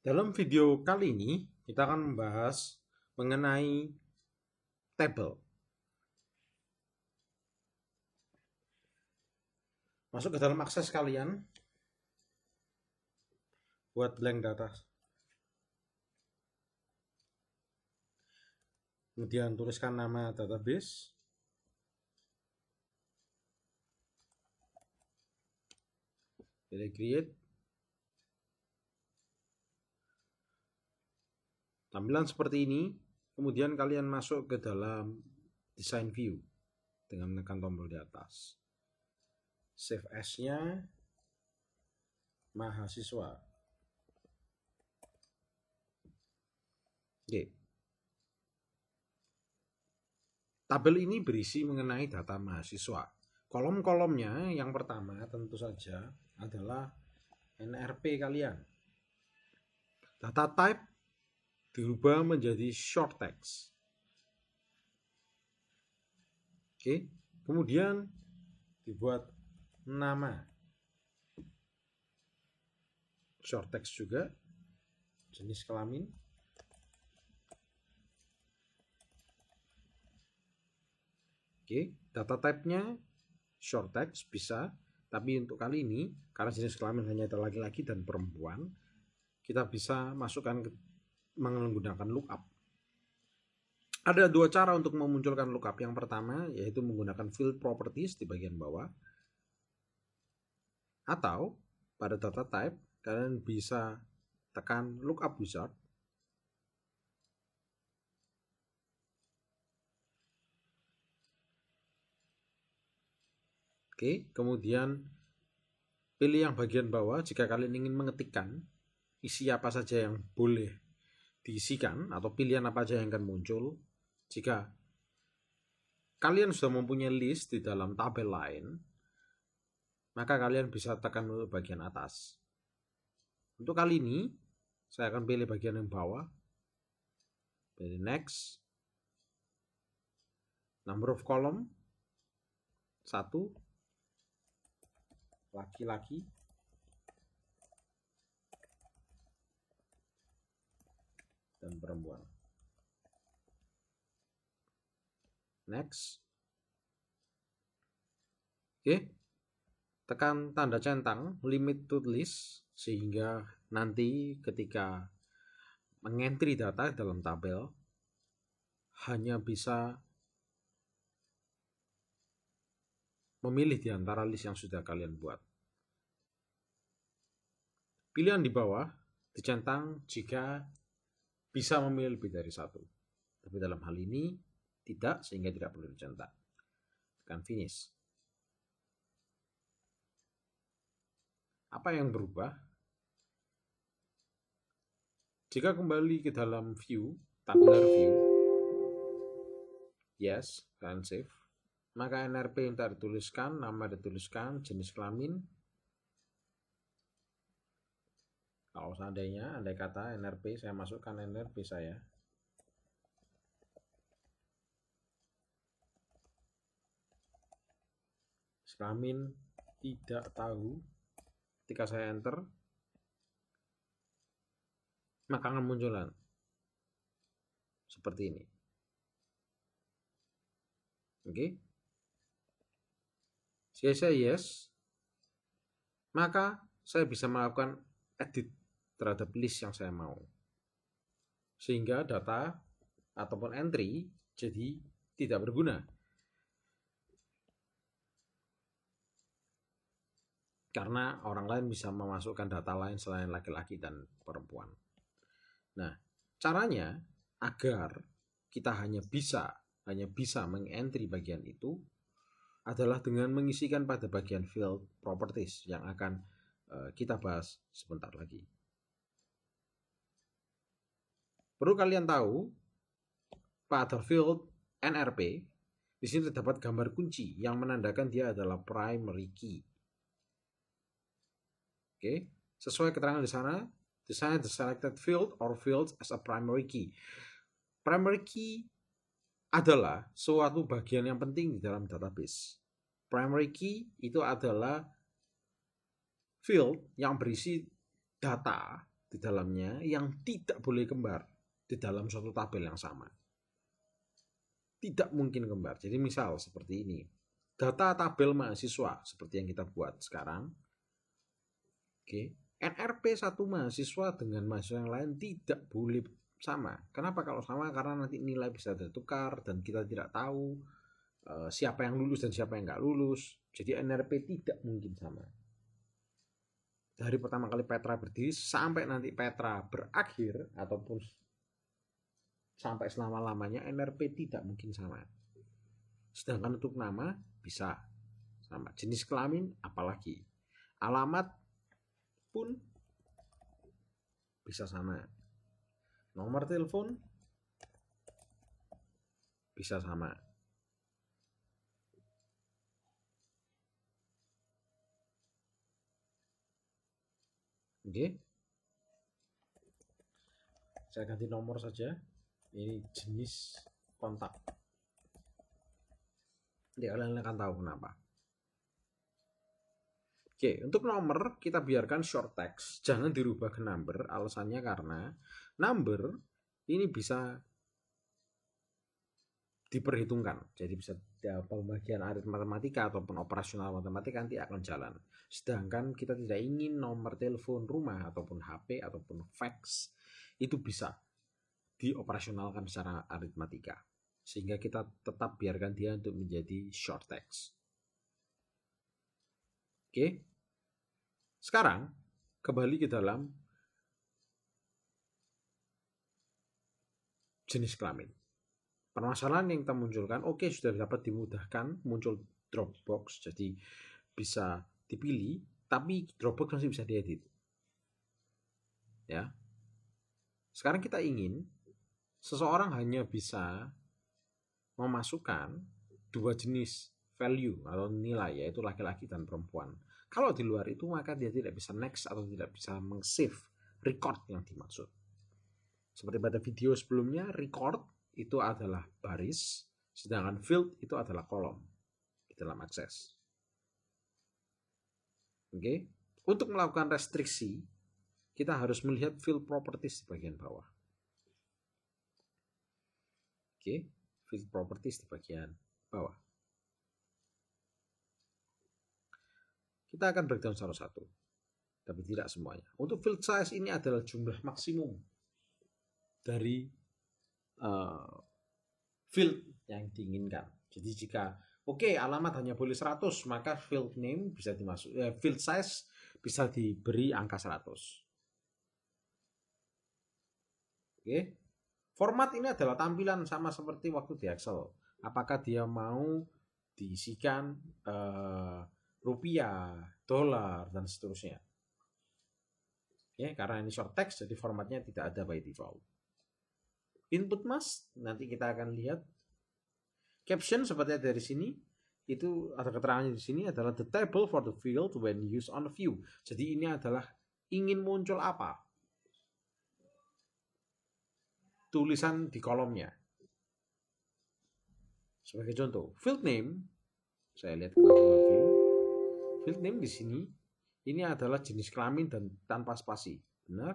Dalam video kali ini, kita akan membahas mengenai tabel. Masuk ke dalam akses kalian, buat blank data. Kemudian tuliskan nama database. Pilih create. Tampilan seperti ini. Kemudian kalian masuk ke dalam design view dengan menekan tombol di atas. Save as-nya mahasiswa. Oke. Tabel ini berisi mengenai data mahasiswa. Kolom-kolomnya yang pertama tentu saja adalah NRP kalian. Data type dirubah menjadi short text. Oke, kemudian dibuat nama short text juga, jenis kelamin. Oke, data type-nya short text bisa, tapi untuk kali ini karena jenis kelamin hanya ada laki-laki dan perempuan, kita bisa masukkan menggunakan lookup. Ada dua cara untuk memunculkan lookup. Yang pertama yaitu menggunakan field properties di bagian bawah, atau pada data type kalian bisa tekan lookup wizard. Oke, kemudian pilih yang bagian bawah jika kalian ingin mengetikkan isi apa saja yang boleh diisikan atau pilihan apa saja yang akan muncul. Jika kalian sudah mempunyai list di dalam tabel lain, maka kalian bisa tekan bagian atas. Untuk kali ini, saya akan pilih bagian yang bawah. Pilih next. Number of column 1. Laki-laki. Dan perempuan. Next. Oke. Tekan tanda centang limit to list sehingga nanti ketika mengentry data dalam tabel hanya bisa memilih di antara list yang sudah kalian buat. Pilihan di bawah dicentang jika bisa memilih lebih dari satu. Tapi dalam hal ini tidak, sehingga tidak perlu dicetak. Tekan finish. Apa yang berubah? Jika kembali ke dalam view, tabular view, yes, kalian save, maka NRP yang dituliskan, nama dituliskan, jenis kelamin. Kalau seandainya, andai kata NRP, saya masukkan NRP saya. Kelamin tidak tahu. Ketika saya enter, maka akan munculan seperti ini. Oke. Jika saya yes, maka saya bisa melakukan edit terhadap list yang saya mau. Sehingga data ataupun entry jadi tidak berguna. Karena orang lain bisa memasukkan data lain selain laki-laki dan perempuan. Nah, caranya agar kita hanya bisa mengentry bagian itu adalah dengan mengisikan pada bagian field properties yang akan kita bahas sebentar lagi. Perlu kalian tahu, pada field NRP di sini terdapat gambar kunci yang menandakan dia adalah primary key. Oke, sesuai keterangan di sana, design the selected field or fields as a primary key. Primary key adalah suatu bagian yang penting di dalam database. Primary key itu adalah field yang berisi data di dalamnya yang tidak boleh kembar di dalam suatu tabel yang sama. Tidak mungkin kembar. Jadi misal seperti ini. Data tabel mahasiswa seperti yang kita buat sekarang. Oke. NRP satu mahasiswa dengan mahasiswa yang lain tidak boleh sama. Kenapa kalau sama? Karena nanti nilai bisa tertukar dan kita tidak tahu siapa yang lulus dan siapa yang nggak lulus. Jadi NRP tidak mungkin sama. Dari pertama kali Petra berdiri sampai nanti Petra berakhir ataupun sampai selama-lamanya NRP tidak mungkin sama. Sedangkan untuk nama bisa sama. Jenis kelamin apalagi. Alamat pun bisa sama. Nomor telepon bisa sama. Oke. Saya ganti nomor saja. Ini jenis kontak. Ya, kalian akan tahu kenapa. Oke, untuk nomor kita biarkan short text, jangan dirubah ke number. Alasannya karena number ini bisa diperhitungkan. Jadi bisa pembagian aritmatika ataupun operasional matematika nanti akan jalan. Sedangkan kita tidak ingin nomor telepon rumah ataupun HP ataupun fax itu bisa dioperasionalkan secara aritmatika. Sehingga kita tetap biarkan dia untuk menjadi short text. Oke. Sekarang kembali ke dalam jenis kelamin. Permasalahan yang kita munculkan, oke, sudah dapat dimudahkan, muncul Dropbox, jadi bisa dipilih, tapi Dropbox masih bisa diedit. Ya. Sekarang kita ingin seseorang hanya bisa memasukkan dua jenis value atau nilai, yaitu laki-laki dan perempuan. Kalau di luar itu maka dia tidak bisa next atau tidak bisa meng-save record yang dimaksud. Seperti pada video sebelumnya, record itu adalah baris, sedangkan field itu adalah kolom di dalam akses. Oke. Untuk melakukan restriksi, kita harus melihat field properties di bagian bawah. Oke, field properties di bagian bawah. Kita akan breakdown satu-satu, tapi tidak semuanya. Untuk field size ini adalah jumlah maksimum dari field yang diinginkan. Jadi jika alamat hanya boleh 100, maka field name bisa dimasuk, field size bisa diberi angka 100. Oke. Format ini adalah tampilan sama seperti waktu di Excel. Apakah dia mau diisikan rupiah, dolar, dan seterusnya. Oke, karena ini short text, jadi formatnya tidak ada by default. Input mask, nanti kita akan lihat. Caption seperti dari sini, itu ada keterangannya di sini adalah the table for the field when used on a view. Jadi ini adalah ingin muncul apa? Tulisan di kolomnya. Sebagai contoh, field name, saya lihat ke view. Field name di sini, ini adalah jenis kelamin dan tanpa spasi. Benar?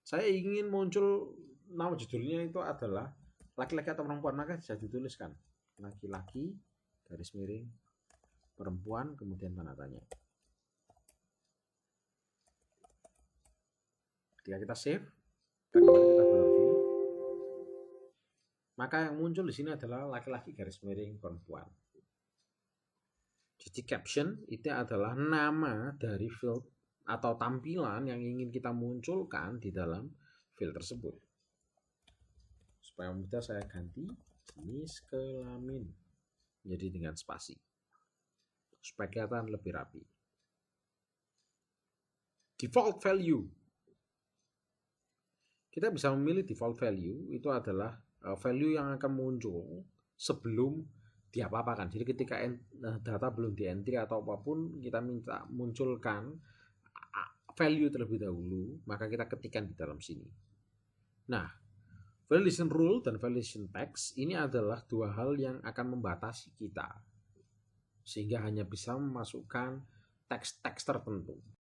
Saya ingin muncul nama judulnya itu adalah laki-laki atau perempuan, maka bisa dituliskan laki-laki garis miring perempuan kemudian tanda tanya. Ketika kita save dan kemudian kita view, maka yang muncul di sini adalah laki-laki garis miring perempuan. Jadi caption itu adalah nama dari field atau tampilan yang ingin kita munculkan di dalam field tersebut. Supaya mudah saya ganti jenis kelamin jadi dengan spasi. Supaya kelihatan lebih rapi. Default value. Kita bisa memilih default value, itu adalah value yang akan muncul sebelum diapa-apakan. Jadi ketika data belum di entry atau apapun, kita minta munculkan value terlebih dahulu, maka kita ketikkan di dalam sini. Nah, validation rule dan validation text ini adalah dua hal yang akan membatasi kita, sehingga hanya bisa memasukkan teks-teks tertentu.